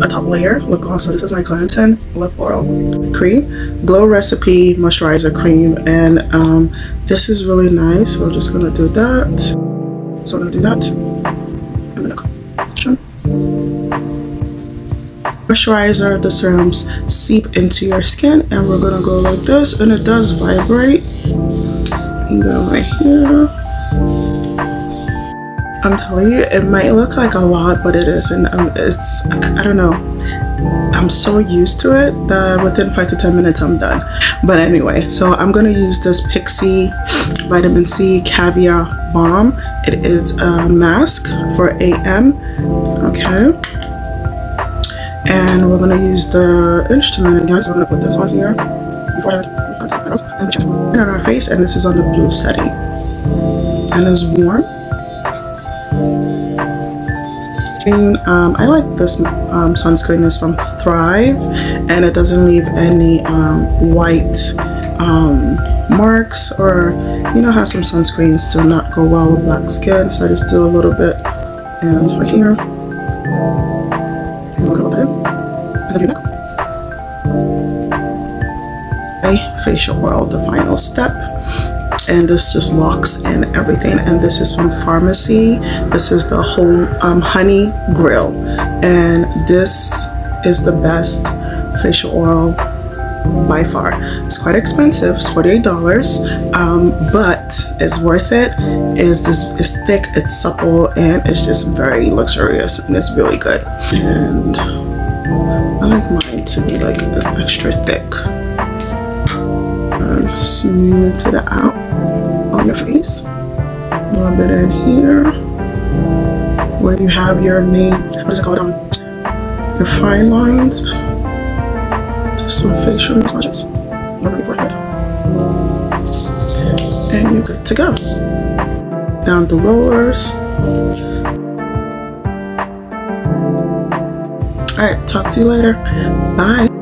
a top layer lip gloss. So this is my Clinton Lip Oil Cream, Glow Recipe Moisturizer Cream, and this is really nice. We're just gonna do that. So I'm gonna do that. I'm gonna moisturizer, the serums seep into your skin, and we're gonna go like this, and it does vibrate. And then right here. I'm telling you, it might look like a lot, but it isn't. It's, I don't know. I'm so used to it that within 5 to 10 minutes I'm done. But anyway, so I'm gonna use this Pixie Vitamin C Caviar Balm. It is a mask for AM. Okay. And we're gonna use the instrument again. So we're gonna put this on here. And on our face, and this is on the blue setting. And it's warm. I like this sunscreen. Is from Thrive, and it doesn't leave any white marks, or you know how some sunscreens do not go well with black skin. So I just do a little bit, and right here, and a little bit, and facial oil, the final step. And this just locks in everything. And this is from Pharmacy. This is the whole honey grill, and this is the best facial oil by far. It's quite expensive. It's $48, but it's worth it. It's thick, it's supple, and it's just very luxurious, and it's really good. And I like mine to be like extra thick. Smooth to the out on your face. A little bit in here where you have your main, what is it called, your fine lines. Just some facial massages over your forehead, and you're good to go. Down the rollers. Alright, talk to you later. Bye.